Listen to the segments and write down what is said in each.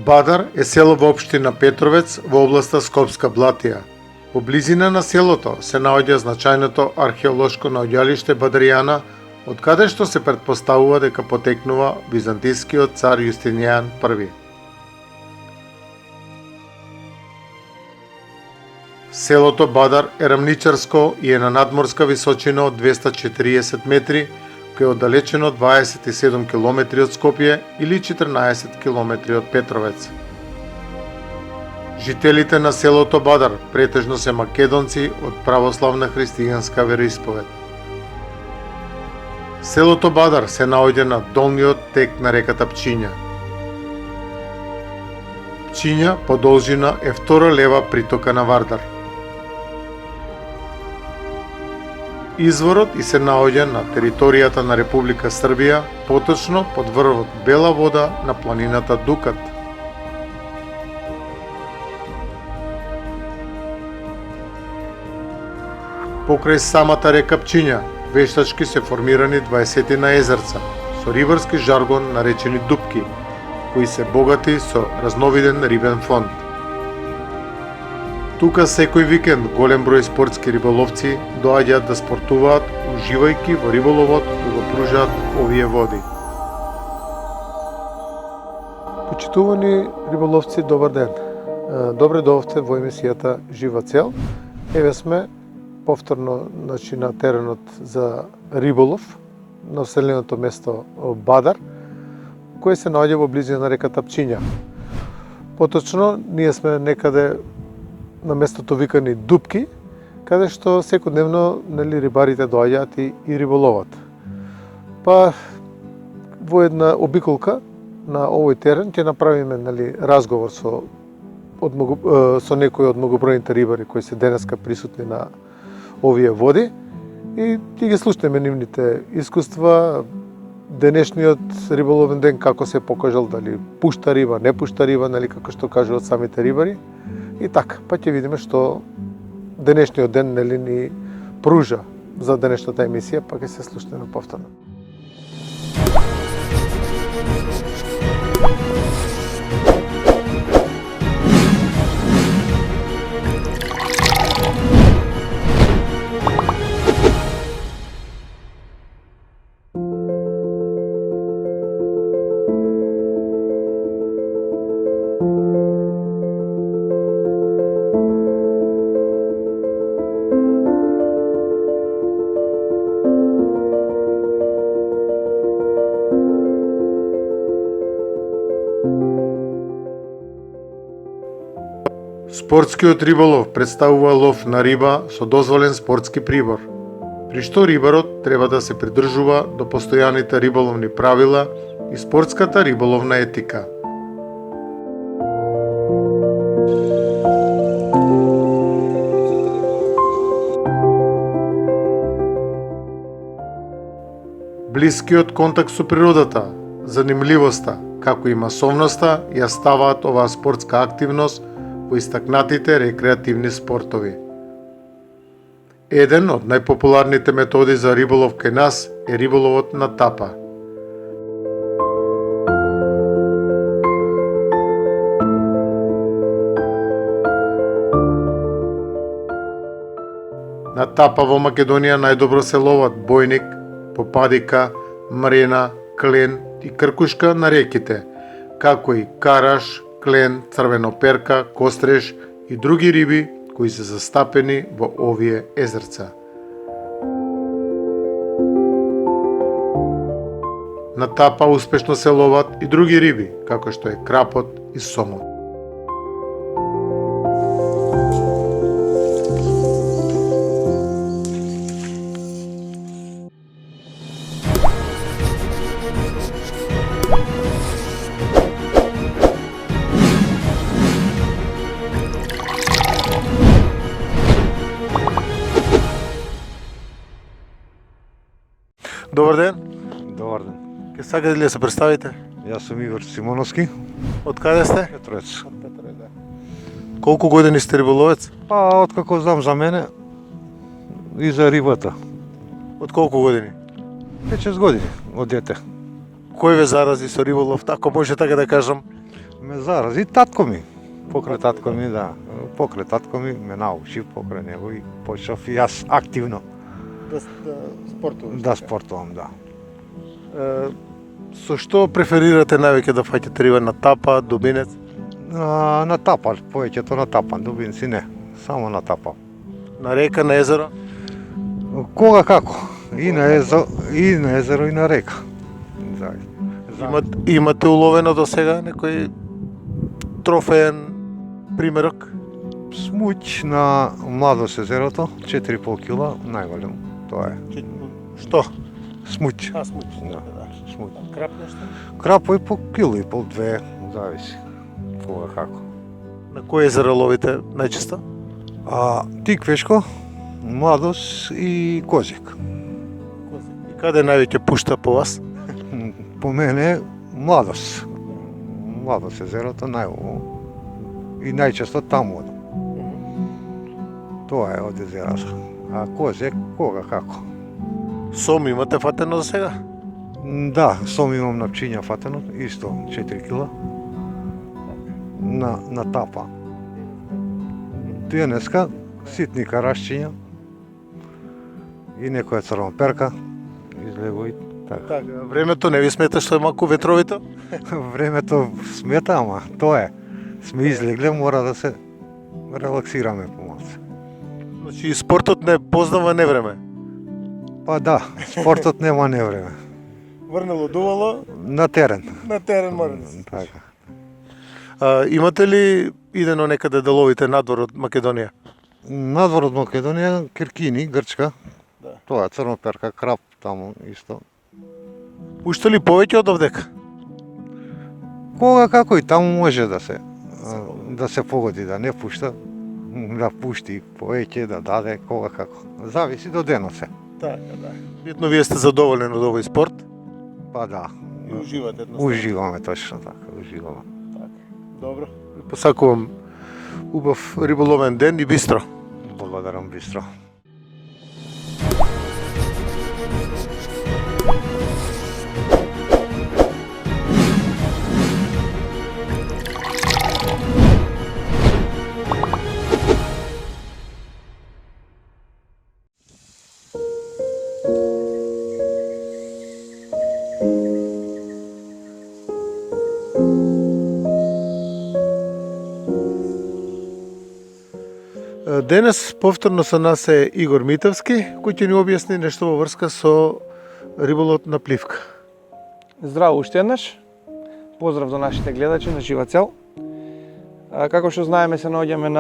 Бадар е село во општина Петровец во областа Скопска Блатија. Во близина на селото се наоѓа значајното археолошко наоѓалиште Бадаријана, од каде што се претпоставува дека потекнува византискиот цар Јустинијан I. Селото Бадар е рамничарско и е на надморска височина од 240 метри, кој е оддалечено 27 км од Скопје или 14 км од Петровец. Жителите на селото Бадар претежно се македонци од православна христијанска вероисповед. Селото Бадар се наоѓа на долниот тек на реката Пчиња. Пчиња по должина е втора лева притока на Вардар. Изворот и се наоѓа на територијата на Република Србија, поточно под врвот Бела вода на планината Дукат. Покрај самата река Пчиња, вештачки се формирани 20 езерца, со рибарски жаргон наречени дупки, кои се богати со разновиден рибен фонд. Тука секој викенд голем број спортски риболовци доаѓаат да спортуваат, уживајќи во риболовот кој го пружаат овие води. Почитувани риболовци, добар ден. Добре доовте во емисијата Жива цел. Еве сме повторно на теренот за риболов на населеното место Бадар, кој се наоѓа во близина на реката Пчиња. Поточно, ние сме некаде на местото викани Дупки, каде што секојдневно рибарите доаѓаат и риболоват. Па во една обиколка на овој терен ќе направиме разговор со некои од многобројните рибари кои се денеска присутни на овие води и ќе ги слушнеме нивните искуства, денешниот риболовен ден како се покажал, дали пушта риба, не пушта риба, како што кажуваат самите рибари. И така, па ќе видиме што денешниот ден ни пружа за денешната емисија, па ќе се слушнеме повторно. Спортскиот риболов представува лов на риба со дозволен спортски прибор, при што рибарот треба да се придржува до постојаните риболовни правила и спортската риболовна етика. Блискиот контакт со природата, занимливоста, како и масовноста ја ставаат оваа спортска активност во истакнатите рекреативни спортови. Еден од најпопуларните методи за риболов кај нас е риболовот на тапа. На тапа во Македонија најдобро се ловат бојник, попадика, мрена, клен и кркушка на реките, како и караш, клен, црвеноперка, костреж и други риби кои се застапени во овие езерца. На тапа успешно се ловат и други риби, како што е крапот и сомот. Добар ден. Добар ден. Ке сакате ли да се представите? Јас сум Игор Симоновски. Од каде сте? Петровец. Од Петровец, да. Колку години сте риболовец? Па, откако знам за мене и за рибата. Од колку години? 5-6 години од дете. Кој ве зарази со риболов, ако може така да кажам? Ме зарази татко ми. Покрај татко ми, да. Покрај татко ми ме научи покрај него и почнав и јас активно Да спортуваш? да спортувам, да. Со што преферирате највеќе да фаќате риба, на тапа, дубинец? На тапа, повеќето на тапа, дубинци не, само на тапа. На река, на езеро? Кога како? И на езеро и на река. Имате уловено до сега некој трофеен примерок? Смуќ на Младост езерото, 4,5 кила, најголем, тоа е. Што? Смуќ. смуќ. Да, смуќ. Крап нешто? Крапо и по кило и пол, две, зависи. Кога како. На кој езеро ловите најчесто? Тиквешко, Младост и Козик. И каде највеќе пушта по вас? По мене Младост. Младост езерото најубаво. И најчесто таму одам. Тоа е од езерата. А Козик, кога како? Сом имате фатено за сега? Да, сом имам на пчиња фатено, исто 4 кила. На тапа. Денеска ситни карашчиња и некоја црвоперка излего и така. Така, времето не ви смета што е малку ветровито? Времето смета, ама тоа е. Сме излегле, мора да се релаксираме помалце. Значи спортот не познава невреме. Па да, спортот нема невреме. Врнало дувало, На терен. на терен мора да се. Така. Имате ли идено некаде да ловите надвор од Македонија? Надвор од Македонија, Киркини, Грчка. Да. Тоа е црвоперка, крап таму исто. Пушта ли повеќе од овдека? Кога како и таму може да се погоди, да не пушта, да пушти повеќе, да даде, кога како. Зависи до денот се. Така, да. Битно вие сте задоволен од овој спорт? Па да. И уживате едноставно. Уживаме точно така, уживаме. Добро. Посакувам убав риболовен ден и бистро. Благодарам бистро. Денес повторно со нас е Игор Митовски, кој ќе ни објасни нешто во врска со риболов на пливка. Здраво уште еднаш. Поздрав до нашите гледачи на Жива цел. Како што знаеме, се наоѓаме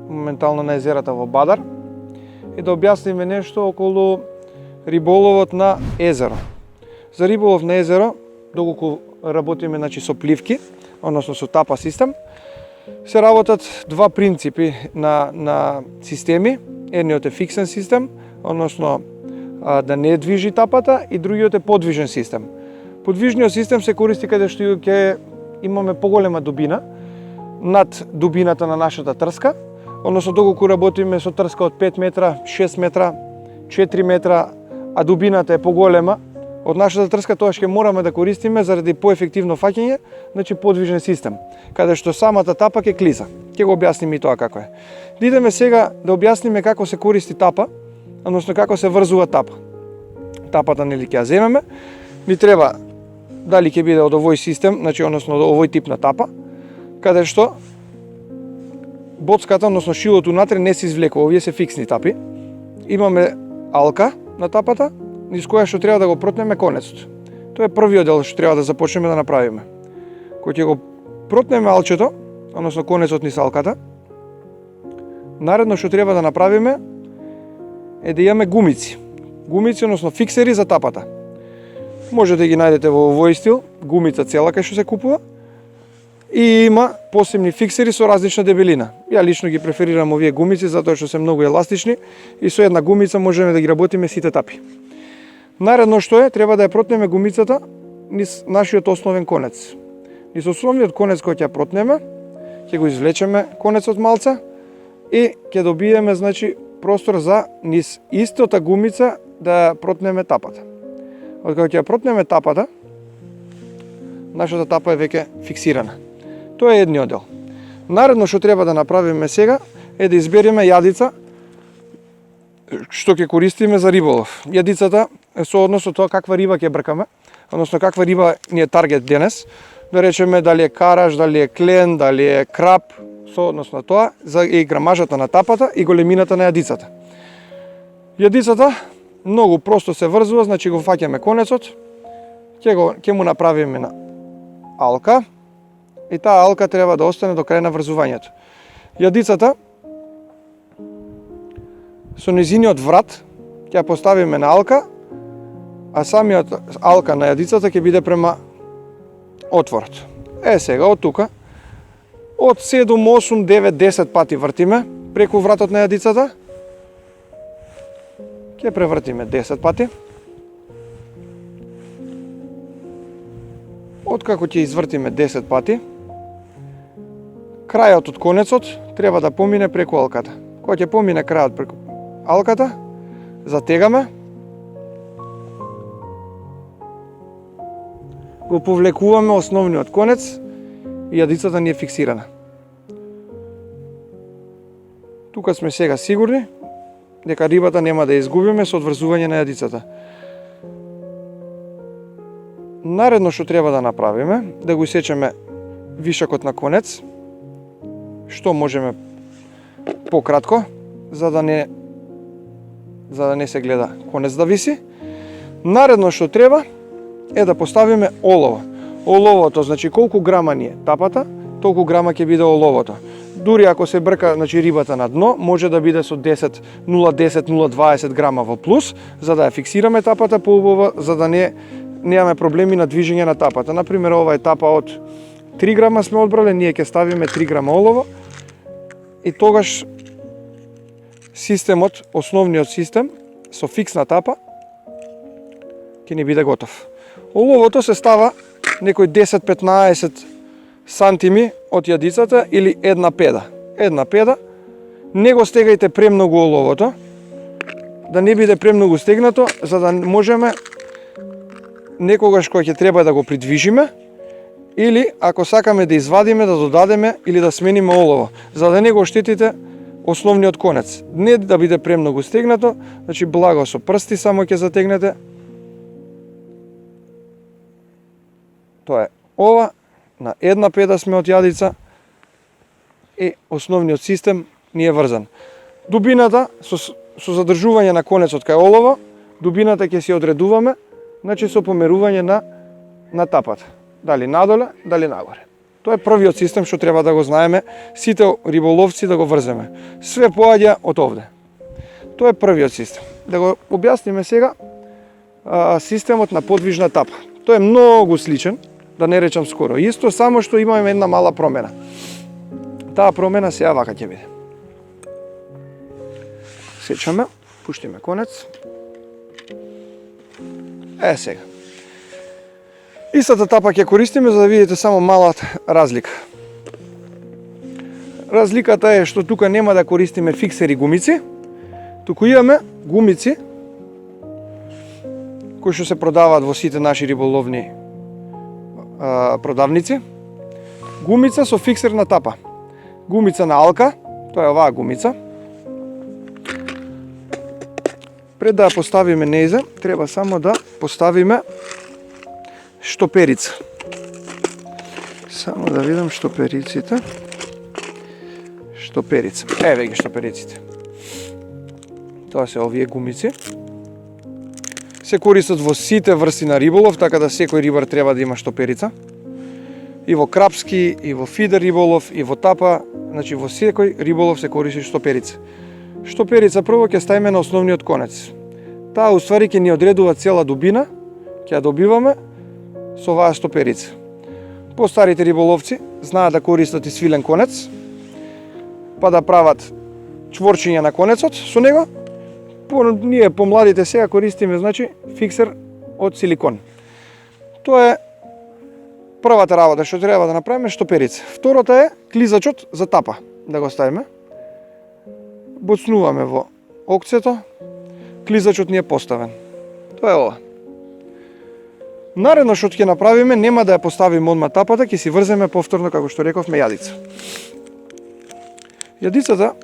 моментално на езерата во Бадар и да објасниме нешто околу риболовот на езеро. За риболов на езеро, доколку работиме со пливки, односно со тапа систем, се работат два принципи на системи. Едниот е фиксен систем, односно да не движи тапата, и другиот е подвижен систем. Подвижниот систем се користи каде што ќе имаме поголема дубина над дубината на нашата трска, односно доколку работиме со трска од 5 метра, 6 метра, 4 метра, а дубината е поголема од нашата трска, тоа ќе мораме да користиме заради поефективно фаќање, значи подвижен систем, каде што самата тапа ќе клиза. Ќе го објасниме и тоа како е. Да идеме сега да објасниме како се користи тапа, односно како се врзува тапа. Тапата нели ќе ја земеме, ни треба дали ќе биде од овој систем, значи односно од овој тип на тапа, каде што боцката, односно шилото унатре не се извлекува, овие се фиксни тапи. Имаме алка на тапата, низ која што треба да го протнеме конецот. Тоа е првиот дел што треба да започнеме да направиме. Кога ќе го протнеме алчето, односно конецот низ алката, наредно што треба да направиме е да имаме гумици. Гумици, односно фиксери за тапата. Може да ги најдете во овој стил, гумица цела кај што се купува, и има посебни фиксери со различна дебелина. Ја лично ги преферирам овие гумици затоа што се многу еластични и со една гумица можеме да ги работиме сите тапи. Наредно што е, треба да ја протнеме гумицата низ нашиот основен конец. Низ основниот конец кој ќе ја протнеме, ќе го извлечеме конецот малце и ќе добиеме, значи, простор за низ истата гумица да ја протнеме тапата. Од кога ќе ја протнеме тапата, нашата тапа е веќе фиксирана. Тоа е едниот дел. Наредно што треба да направиме сега е да избереме јадица што ќе користиме за риболов. Јадицата е соодно со тоа каква риба ќе бркаме, односно каква риба ни е таргет денес. Да речеме дали е караш, дали е клен, дали е краб, соодносно на тоа за и грамажата на тапата и големината на јадицата. Јадицата многу просто се врзува, значи го фаќаме конецот, ќе му направиме на алка и таа алка треба да остане до крај на врзувањето. Јадицата со низиниот врат ќе ја поставиме на алка, а самиот алка на јадицата ќе биде према отворот. Сега од тука од 7, 8, 9, 10 пати вртиме преку вратот на јадицата. Ќе превртиме 10 пати. Откако ќе извртиме 10 пати, крајот од конецот треба да помине преку алката. Кога ќе помине крајот преку алката, затегаме, го повлекуваме основниот конец и јадицата ни е фиксирана. Тука сме сега сигурни дека рибата нема да ја изгубиме со одврзување на јадицата. Наредно што треба да направиме, да го исечеме вишакот на конец, што можеме пократко, за да не се гледа конец да виси. Наредно што треба е да поставиме олово. Оловото, значи колку грама ни е тапата, толку грама ќе биде оловото. Дури ако се брка, значи рибата на дно, може да биде со 0,10, 0,20 грама во плюс, за да ја фиксираме тапата поубаво, за да немаме проблеми на движење на тапата. Например, ова е тапа од 3 грама сме одбрале, ние ќе ставиме 3 грама олово и тогаш системот, основниот систем со фиксна тапа ќе ни биде готов. Оловото се става некој 10-15 сантими од јадицата или една педа. Една педа. Не го стегајте премногу оловото, да не биде премногу стегнато, за да можеме некогаш кој ќе треба да го придвижиме, или ако сакаме да извадиме, да додадеме или да смениме олово, за да не го оштетите основниот конец. Не да биде премногу стегнато, значи благо со прсти само ќе затегнете. Тоа е ова, на една педа сме од јадица и основниот систем ни е врзан. Дубината со задржување на конецот кај олово, дубината ќе си одредуваме, значи со померување на тапата. Дали надоле, дали нагоре. Тоа е првиот систем што треба да го знаеме, сите риболовци да го врземе. Све поаѓа од овде. Тоа е првиот систем. Да го објасниме сега системот на подвижна тапа. Тој е многу сличен, да не речам скоро исто, само што имаме една мала промена. Таа промена сега вака ќе биде. Сечаме, пуштиме конец. Сега. Истата тапа ќе користиме за да видите само малата разлика. Разликата е што тука нема да користиме фиксери гумици, туку имаме гумици кои што се продаваат во сите наши риболовни продавници. Гумица со фиксерна тапа. Гумица на алка, тоа е оваа гумица. Пред да ја поставиме нејзе, треба само да поставиме штоперица. Само да видам штопериците. Штоперица. Еве ги штопериците. Тоа се овие гумици. Се користат во сите врсти на риболов, така да секој рибар треба да има штоперица. И во крапски, и во фидер риболов, и во тапа, значи во секој риболов се користи штоперица. Штоперица прво ќе ставиме на основниот конец. Таа уствари ќе ни одредува цела дубина, ќе ја добиваме со оваа штоперица. Постарите риболовци знаат да користат и свилен конец, па да прават чворчиња на конецот со него. Ние помладите сега користиме, значи, фиксер од силикон. Тоа е првата работа што треба да направиме, штоперица. Втората е клизачот за тапа, да го ставиме. Боцнуваме во окцето, клизачот ни е поставен. Тоа е ова. Наредно што ќе направиме, нема да ја поставиме одма тапата, ќе си врземе повторно, како што рековме, јадица. Јадицата,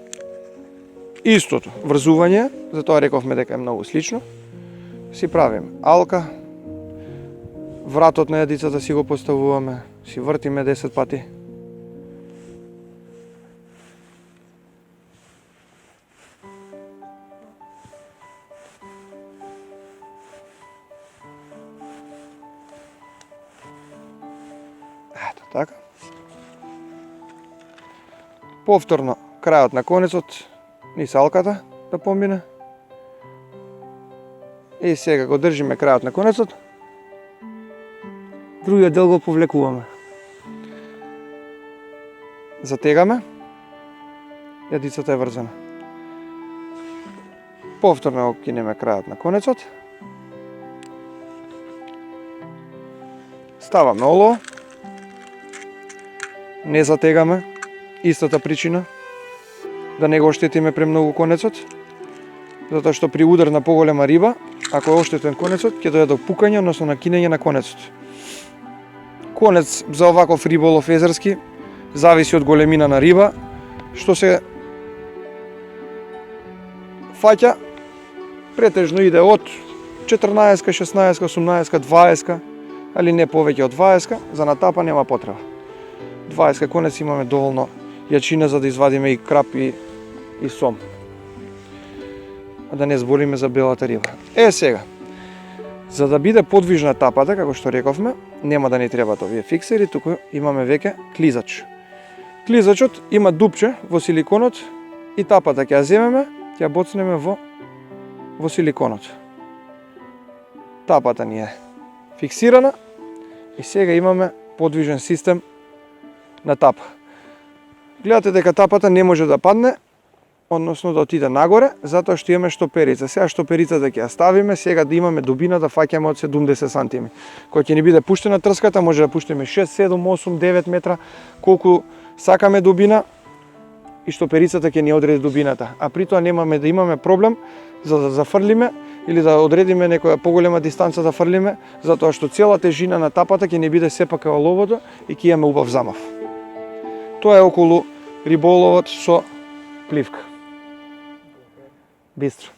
истото, врзување, затоа рековме дека е многу слично. Си правиме алка, вратот на јадицата си го поставуваме, си вртиме 10 пати. Ето така. Повторно крајот на конецот низ алката да помине. И сега го држиме крајот на конецот. Другиот дел го повлекуваме. Затегаме. Јадицата е врзана. Повторно го кинеме крајот на конецот. Ставаме олово. Не затегаме. Истата причина. Да не го оштетиме премногу конецот. Затоа што при удар на поголема риба, ако е оштетен конецот, ќе дојде до пукање, односно на кинење на конецот. Конец за оваков риболов езерски зависи од големина на риба, што се фаќа, претежно иде од 14, 16, 18, 20, али не повеќе од 20, за натапа нема потреба. 20 конец имаме доволно јачина за да извадиме и крап и сом. А да не збориме за белата риба. Сега, за да биде подвижна тапата, како што рековме, нема да ни требаат овие фиксери, туку имаме веќе клизач. Клизачот има дупче во силиконот и тапата ќе ја земеме, ќе ја боцнеме во силиконот. Тапата ни е фиксирана и сега имаме подвижен систем на тапа. Гледате дека тапата не може да падне, односно да отиде нагоре, затоа што имаме штоперица. Сега штоперицата ќе ја ставиме, сега да имаме дубина да фаќаме од 70 сантими. Кога ќе ни биде пуштена трската, може да пуштиме 6, 7, 8, 9 метра, колку сакаме дубина и штоперицата ќе ни одреди дубината. А при тоа немаме да имаме проблем за да зафрлиме или да одредиме некоја поголема дистанца да фрлиме, затоа што цела тежина на тапата ќе ни биде сепака во ловото и ќе имаме убав замав. Тоа е околу риболовот со пливка. Бистро.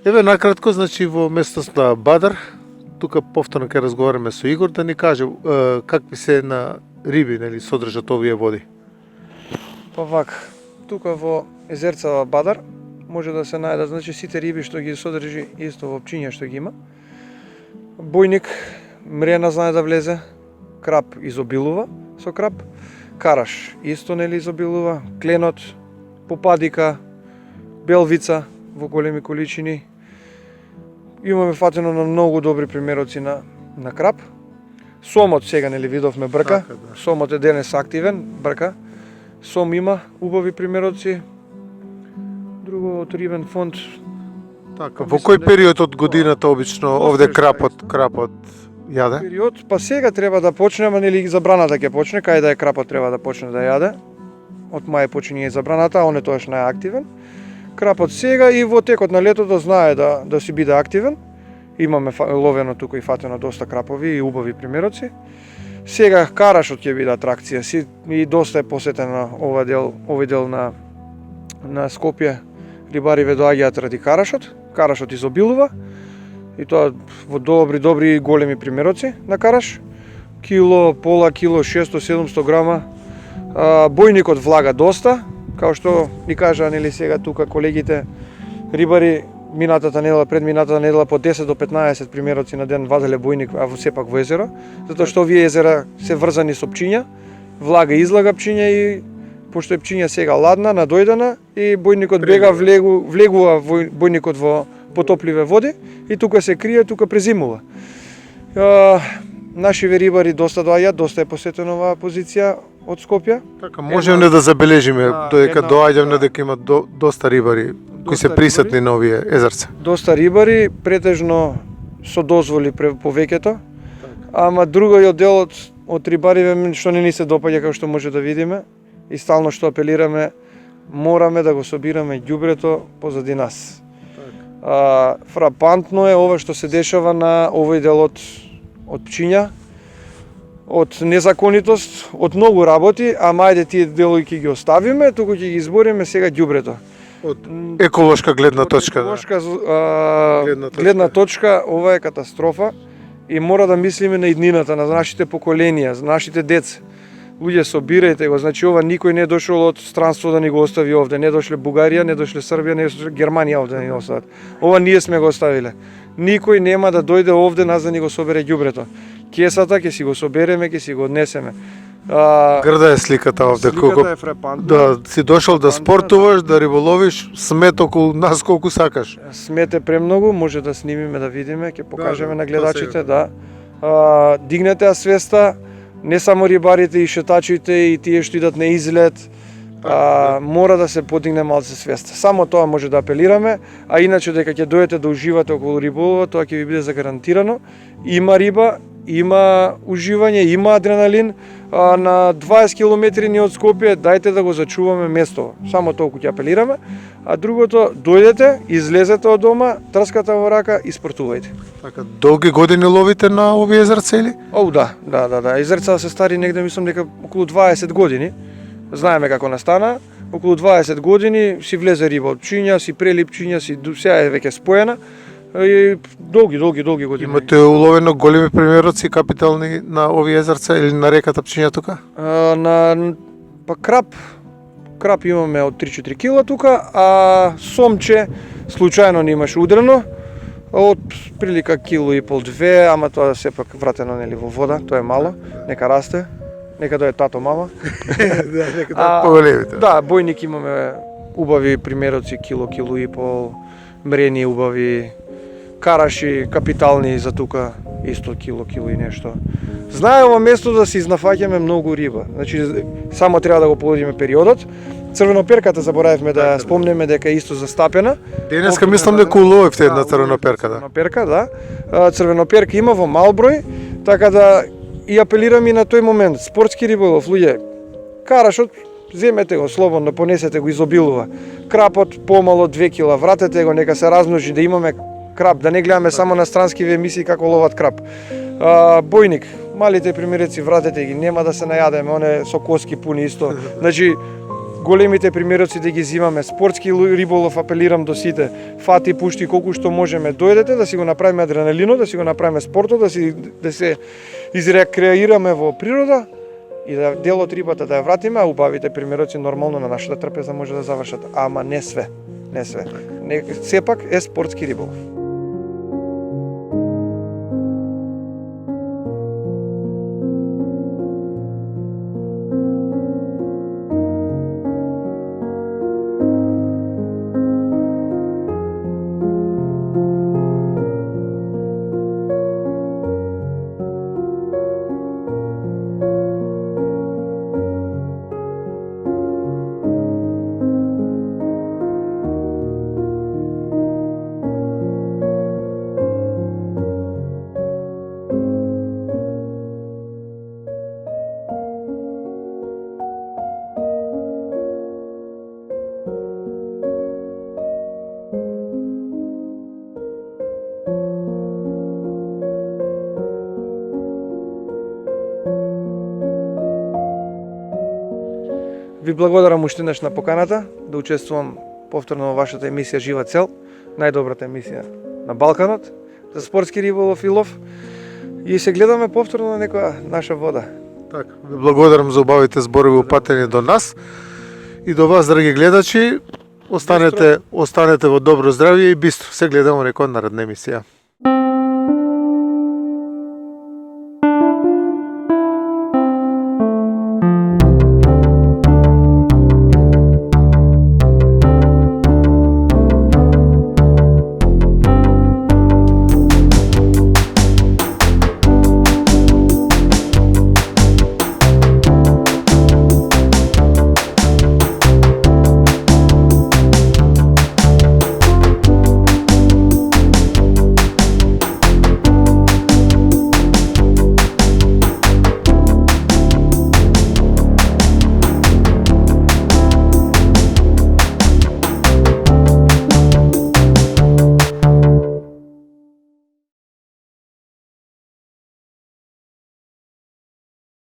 Еве накратко, значи во местност на Бадар, тука повторно ќе разговараме со Игор да ни каже какви се на риби, нели, содржат овие води. Па вака, тука во езерца Бадар може да се најдат, значи сите риби што ги содржи исто во пчиња што ги има. Бојник, мрена знае да влезе, крап изобилува со крап, караш исто нели изобилува, кленот, попадика, белвица во големи количини. Имаме фатено на многу добри примероци на крап. Сомот сега нели видовме брка. Така, да. Сомот е денес активен, брка. Сом има убави примероци. Друго од рибен фонд. Така, во кој период од годината обично овде крапот јаде? Период, па сега треба да почне, ама нели забраната ќе почне, кај да е крапот треба да почне да јаде. Од мај почине и забраната, а он е тоаш најактивен. Крапот сега и во текот на летото знае да си биде активен. Имаме ловено тука и фатено доста крапови и убави примероци. Сега карашот ќе биде атракција, и доста е посетен на овој дел на Скопје. Рибари ве доаѓаат ради карашот. Карашот изобилува и тоа во добри големи примероци на караш. Кило, пола кило, 600-700 грама. Бојникот влага доста, као што ни кажа нели сега тука колегите рибари, минатата недела, пред минатата недела по 10 до 15 примероци на ден ваделе бојник, а сепак во езеро, затоа што овие езера се врзани со пчиња, влага излага пчиња и пошто е пчиња сега ладна, надојдена и бојникот бега влегува бојникот во потопливе води и тука се крие, тука презимува. Нашиве рибари доста доаѓаат, доста е посетена оваа позиција од Скопје. Така, можеме да забележиме додека доаѓаме дека има доста рибари кои се присутни на овие езерца. Доста рибари, претежно со дозволи повеќето. Ама другиот делот од рибариве што не ни се допаѓа, како што може да видиме, и стално што апелираме, мораме да го собираме ѓубрето позади нас. Фрапантно е ова што се дешава на овој дел од пчиња, од незаконитост, од многу работи, ама ајде тие делови ќе ги оставиме, туку ќе ги избориме сега ѓубрето. Од еколошка гледна точка. Од еколошка гледна точка, ова е катастрофа и мора да мислиме на иднината, на нашите поколенија, за нашите деца. Луѓе, собирајте го, значи ова никој не е дошол од странство да ни го остави овде, не дошле Бугарија, не дошле Србија, не дошле Германија овде да ни остават. Ова ние сме го оставиле. Никој нема да дојде овде нас да ни го собере ѓубрето. Кесата ќе си го собереме, ќе си го однесеме. Грда е сликата овде, сликата е фрапантна. Да си дошол да спортуваш, да риболовиш, смет околу нас колку сакаш. Смет е премногу, може да снимиме, да видиме, ќе покажеме на гледачите, да. Дигнете ја свеста, не само рибарите и шетачите и тие што идат на излет, мора да се подигне малце свеста. Само тоа може да апелираме, а иначе дека ќе дојдете да уживате околу риболова, тоа ќе ви биде загарантирано. Има риба, има уживање, има адреналин. На 20 километри ни од Скопје, дајте да го зачуваме местово. Само толку ќе апелираме. А другото, дојдете, излезете од дома, трскате во рака и спортувајте. Така, долги години ловите на овие езерца или? Да. Езерца се стари негде, мислам дека околу 20 години. Знаеме како настана. Околу 20 години си влезе риба од пчиња, си прели пчиња, сега е веќе споена. И долги години. Имате уловено големи примероци капитални на овие езерца или на реката Пчиња тука? Крап имаме од 3-4 кила тука, а сомче случајно не имаше удрено од прилика кило и пол 2, ама тоа сепак вратено нели во вода, тоа е мало, нека расте, нека дое тато мама. Нека поголемите. Да, бојник имаме убави примероци кило и пол, мрени убави, караши капитални за тука исто кило и нешто. Знае ова место да се изнафаќаме многу риба. Значи само треба да го погодиме периодот. Црвеноперката заборавивме да спомнеме дека е исто застапена. Денеска мислам дека уловивте една црвеноперка, да. Црвеноперка, да. Црвеноперка има во мал број, така да и апелирам и на тој момент. Спортски риболов, луѓе, карашот земете го слободно, понесете го, изобилува. Крапот помало 2 кила, вратете го, нека се размножи, да имаме крап, да не гледаме само на странскиве емисии како ловат крап. Бојник, малите примереци вратете ги, нема да се најадеме, оне со коски пуни исто. Значи, големите примероци да ги зимаме, спортски риболов апелирам до сите, фати, пушти колку што можеме, дојдете да си го направиме адреналинот, да си го направиме спортот, да се изрекреираме во природа и да делот рибата да ја вратиме, а убавите примероци нормално на нашата трпеза може да завршат, ама не све. Сепак е спортски риболов. Ви благодарам уште еднаш на поканата да учествувам повторно во вашата емисија Жива цел, најдобрата емисија на Балканот за спортски риболов и лов. И се гледаме повторно на некоја наша вода. Така, ви благодарам за убавите зборови упатени до нас и до вас, драги гледачи. Останете во добро здравје и бистро. Се гледаме во некоја наредна емисија.